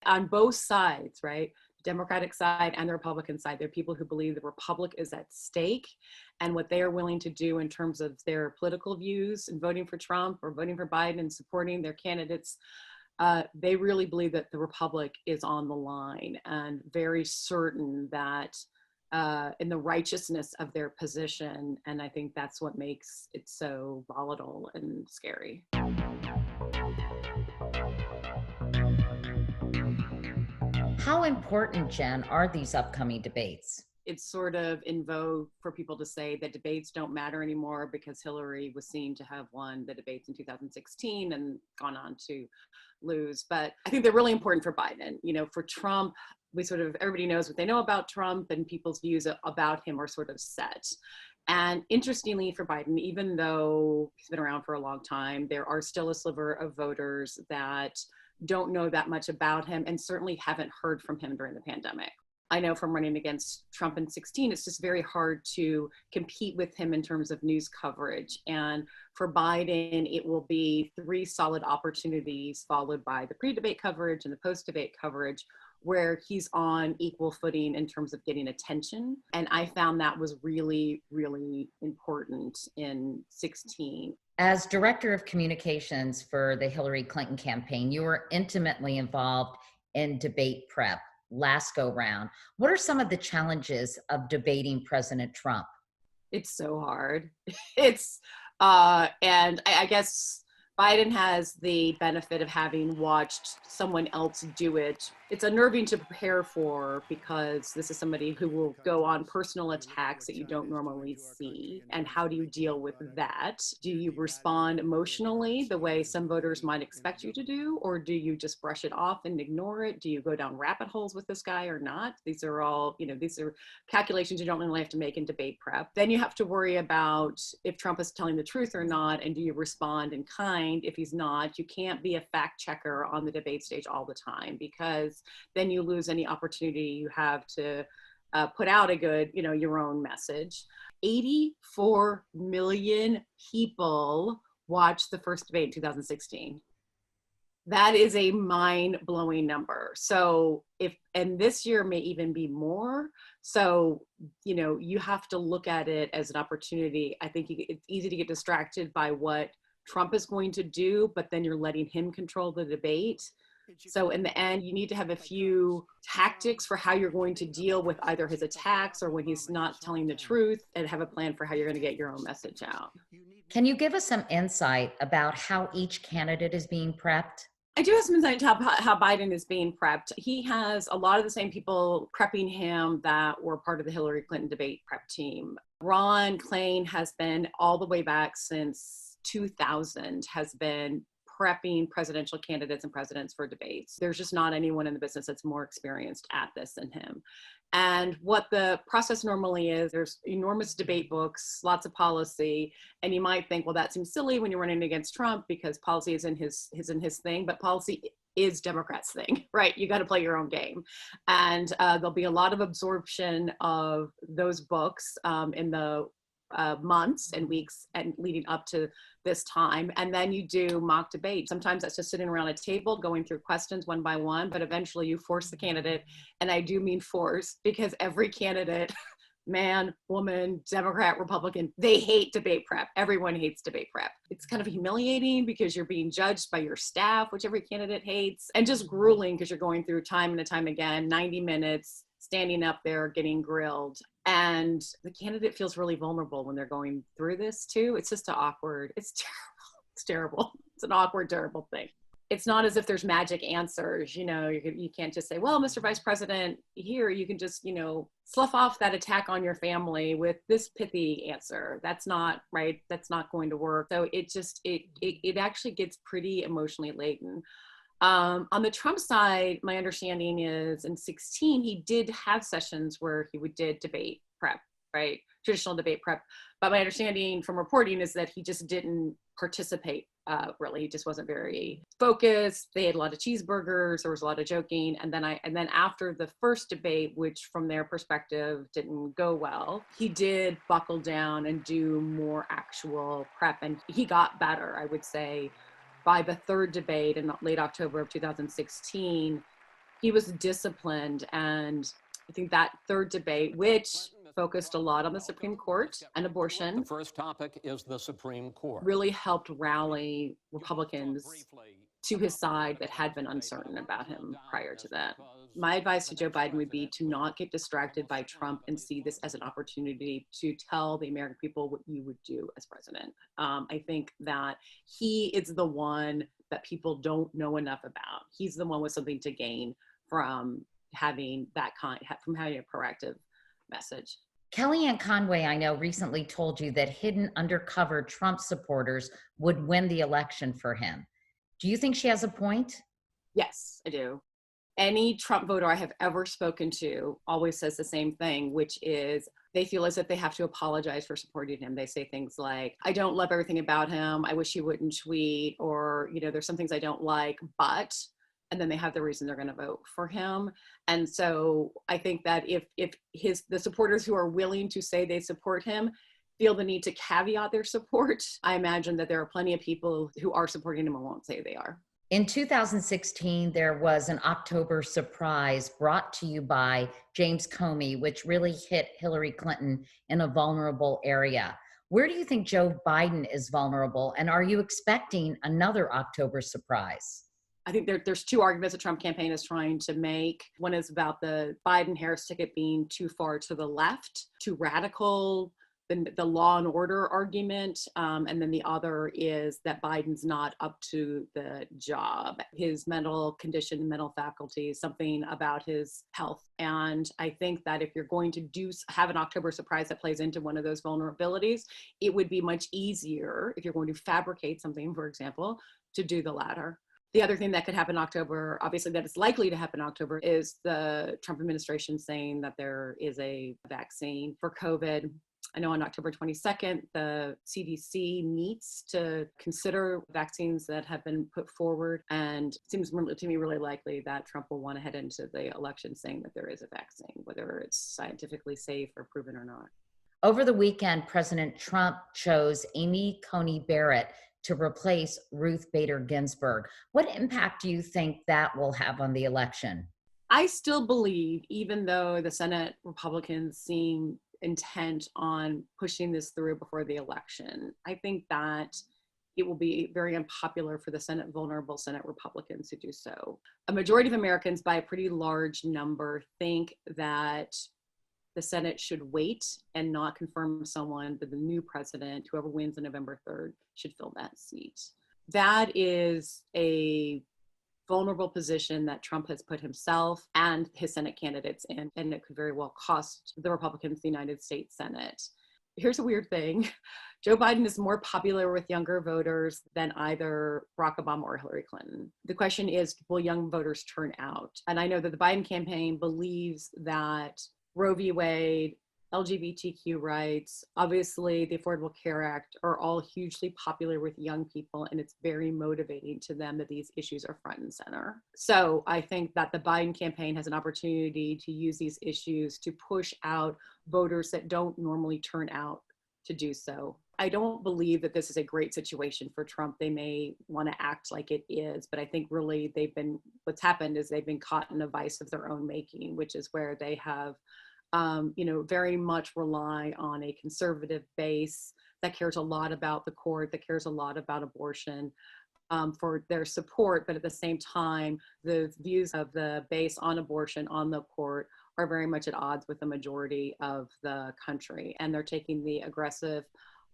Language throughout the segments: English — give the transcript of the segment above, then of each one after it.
On both sides, right? The Democratic side and the Republican side, there are people who believe the Republic is at stake, and what they are willing to do in terms of their political views and voting for Trump or voting for Biden and supporting their candidates. They really believe that the Republic is on the line and very certain that in the righteousness of their position. And I think that's what makes it so volatile and scary. How important, Jen, are these upcoming debates? It's sort of in vogue for people to say that debates don't matter anymore because Hillary was seen to have won the debates in 2016 and gone on to lose. But I think they're really important for Biden. You know, for Trump, everybody knows what they know about Trump, and people's views about him are sort of set. And interestingly for Biden, even though he's been around for a long time, there are still a sliver of voters that don't know that much about him and certainly haven't heard from him during the pandemic. I know from running against Trump in 2016, it's just very hard to compete with him in terms of news coverage. And for Biden, it will be 3 solid opportunities followed by the pre-debate coverage and the post-debate coverage, where he's on equal footing in terms of getting attention. And I found that was really, really important in 2016. As director of communications for the Hillary Clinton campaign, you were intimately involved in debate prep last go round. What are some of the challenges of debating President Trump? It's so hard. And I guess Biden has the benefit of having watched someone else do it. It's unnerving to prepare for because this is somebody who will go on personal attacks that you don't normally see. And how do you deal with that? Do you respond emotionally the way some voters might expect you to do? Or do you just brush it off and ignore it? Do you go down rabbit holes with this guy or not? These are all, these are calculations you don't really have to make in debate prep. Then you have to worry about if Trump is telling the truth or not, and do you respond in kind? If he's not, you can't be a fact checker on the debate stage all the time, because then you lose any opportunity you have to put out a good, your own message. 84 million people watched the first debate in 2016. That is a mind-blowing number. So and this year may even be more. So, you have to look at it as an opportunity. I think it's easy to get distracted by what Trump is going to do, but then you're letting him control the debate. So in the end, you need to have a few tactics for how you're going to deal with either his attacks or when he's not telling the truth, and have a plan for how you're going to get your own message out. Can you give us some insight about how each candidate is being prepped? I do have some insight into how Biden is being prepped. He has a lot of the same people prepping him that were part of the Hillary Clinton debate prep team. Ron Klain has been all the way back since 2000, has been prepping presidential candidates and presidents for debates. There's just not anyone in the business that's more experienced at this than him. And what the process normally is, there's enormous debate books, lots of policy, and you might think, well, that seems silly when you're running against Trump because policy isn't his thing, but policy is Democrats' thing, right? You got to play your own game. And there'll be a lot of absorption of those books in the months and weeks and leading up to this time. And then you do mock debate. Sometimes that's just sitting around a table going through questions one by one, but eventually you force the candidate. And I do mean force, because every candidate, man, woman, Democrat, Republican, they hate debate prep. Everyone hates debate prep. It's kind of humiliating because you're being judged by your staff, which every candidate hates, and just grueling because you're going through time and time again, 90 minutes, standing up there, getting grilled. And the candidate feels really vulnerable when they're going through this too. It's just awkward. It's terrible. It's terrible. It's an awkward, terrible thing. It's not as if there's magic answers. You can't just say, well, Mr. Vice President, here, you can just, slough off that attack on your family with this pithy answer. That's not right. That's not going to work. So it actually gets pretty emotionally laden. On the Trump side, my understanding is in 2016, he did have sessions where he did debate prep, right? Traditional debate prep. But my understanding from reporting is that he just didn't participate really. He just wasn't very focused. They had a lot of cheeseburgers. There was a lot of joking. And then after the first debate, which from their perspective didn't go well, he did buckle down and do more actual prep. And he got better, I would say. By the third debate in late October of 2016, He was disciplined, and I think that third debate, which focused a lot on the Supreme Court and abortion, The first topic is the Supreme Court. really helped rally Republicans to his side that had been uncertain about him prior to that. My advice to Joe Biden would be to not get distracted by Trump and see this as an opportunity to tell the American people what you would do as president. I think that he is the one that people don't know enough about. He's the one with something to gain from having from having a proactive message. Kellyanne Conway, I know, recently told you that hidden undercover Trump supporters would win the election for him. Do you think she has a point? Yes, I do. Any Trump voter I have ever spoken to always says the same thing, which is they feel as if they have to apologize for supporting him. They say things like, I don't love everything about him. I wish he wouldn't tweet, or, there's some things I don't like, but, and then they have the reason they're going to vote for him. And so I think that if the supporters who are willing to say they support him feel the need to caveat their support, I imagine that there are plenty of people who are supporting him and won't say they are. In 2016, there was an October surprise brought to you by James Comey, which really hit Hillary Clinton in a vulnerable area. Where do you think Joe Biden is vulnerable? And are you expecting another October surprise? I think there's two arguments the Trump campaign is trying to make. One is about the Biden-Harris ticket being too far to the left, too radical, the law and order argument. And then the other is that Biden's not up to the job. His mental condition, mental faculties, something about his health. And I think that if you're going to have an October surprise that plays into one of those vulnerabilities, it would be much easier if you're going to fabricate something, for example, to do the latter. The other thing that could happen in October, obviously that is likely to happen in October, is the Trump administration saying that there is a vaccine for COVID. I know on October 22nd, the CDC meets to consider vaccines that have been put forward, and it seems to me really likely that Trump will want to head into the election saying that there is a vaccine, whether it's scientifically safe or proven or not. Over the weekend, President Trump chose Amy Coney Barrett to replace Ruth Bader Ginsburg. What impact do you think that will have on the election? I still believe, even though the Senate Republicans seem intent on pushing this through before the election, I think that it will be very unpopular for the vulnerable Senate Republicans to do so. A majority of Americans, by a pretty large number, think that the Senate should wait and not confirm someone, but the new president, whoever wins on November 3rd, should fill that seat. That is a vulnerable position that Trump has put himself and his Senate candidates in, and it could very well cost the Republicans the United States Senate. Here's a weird thing. Joe Biden is more popular with younger voters than either Barack Obama or Hillary Clinton. The question is, will young voters turn out? And I know that the Biden campaign believes that Roe v. Wade, LGBTQ rights, obviously the Affordable Care Act are all hugely popular with young people, and it's very motivating to them that these issues are front and center. So I think that the Biden campaign has an opportunity to use these issues to push out voters that don't normally turn out to do so. I don't believe that this is a great situation for Trump. They may want to act like it is, but I think really what's happened is they've been caught in a vice of their own making, which is where they have very much rely on a conservative base that cares a lot about the court, that cares a lot about abortion, for their support. But at the same time, the views of the base on abortion on the court are very much at odds with the majority of the country. And they're taking the aggressive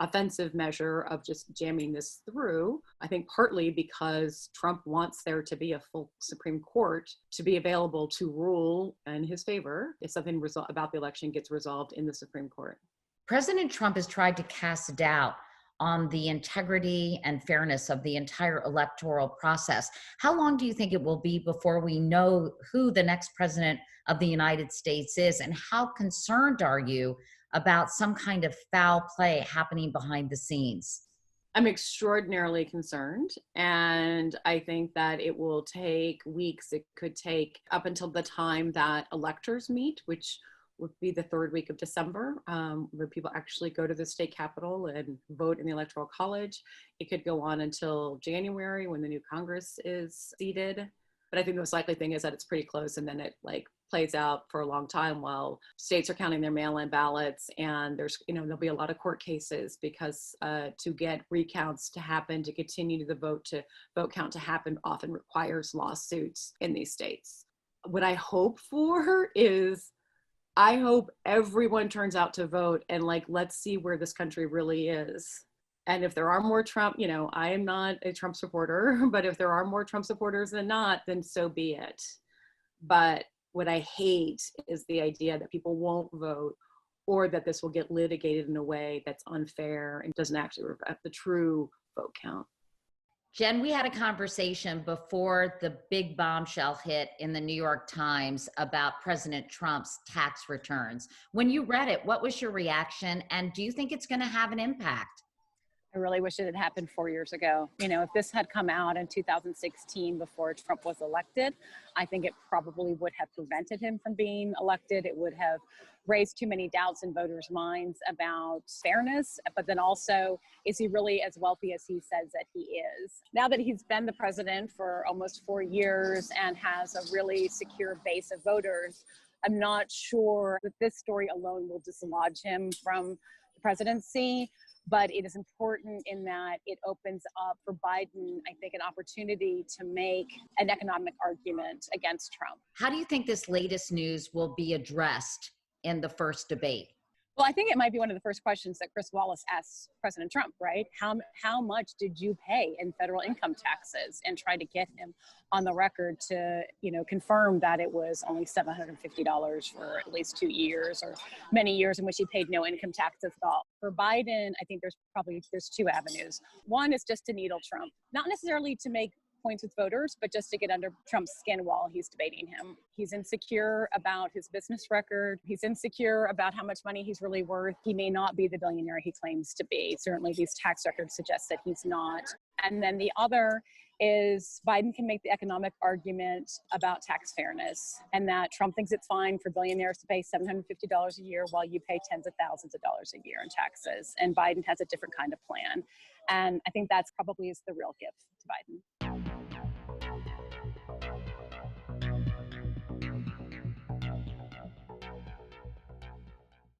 offensive measure of just jamming this through, I think partly because Trump wants there to be a full Supreme Court to be available to rule in his favor if something about the election gets resolved in the Supreme Court. President Trump has tried to cast doubt on the integrity and fairness of the entire electoral process. How long do you think it will be before we know who the next president of the United States is? And how concerned are you about some kind of foul play happening behind the scenes? I'm extraordinarily concerned, and I think that it will take weeks. It could take up until the time that electors meet, which would be the third week of December, where people actually go to the state capitol and vote in the Electoral College. It could go on until January when the new Congress is seated. But I think the most likely thing is that it's pretty close, and then it like plays out for a long time while states are counting their mail-in ballots, and there's, there'll be a lot of court cases because to get recounts to happen, to continue the vote count to happen often requires lawsuits in these states. What I hope for is, I hope everyone turns out to vote and like, let's see where this country really is. And if there are more Trump, I am not a Trump supporter, but if there are more Trump supporters than not, then so be it. But what I hate is the idea that people won't vote, or that this will get litigated in a way that's unfair and doesn't actually reflect the true vote count. Jen, we had a conversation before the big bombshell hit in the New York Times about President Trump's tax returns. When you read it, what was your reaction? And do you think it's going to have an impact? I really wish it had happened 4 years ago. If this had come out in 2016 before Trump was elected, I think it probably would have prevented him from being elected. It would have raised too many doubts in voters' minds about fairness, but then also, is he really as wealthy as he says that he is? Now that he's been the president for almost 4 years and has a really secure base of voters, I'm not sure that this story alone will dislodge him from the presidency. But it is important in that it opens up for Biden, I think, an opportunity to make an economic argument against Trump. How do you think this latest news will be addressed in the first debate? Well, I think it might be one of the first questions that Chris Wallace asks President Trump, right? How much did you pay in federal income taxes, and try to get him on the record to, confirm that it was only $750 for at least 2 years, or many years in which he paid no income taxes at all. For Biden, I think there's two avenues. One is just to needle Trump, not necessarily to make points with voters, but just to get under Trump's skin while he's debating him. He's insecure about his business record. He's insecure about how much money he's really worth. He may not be the billionaire he claims to be. Certainly these tax records suggest that he's not. And then the other is Biden can make the economic argument about tax fairness, and that Trump thinks it's fine for billionaires to pay $750 a year while you pay tens of thousands of dollars a year in taxes. And Biden has a different kind of plan. And I think that's probably is the real gift to Biden.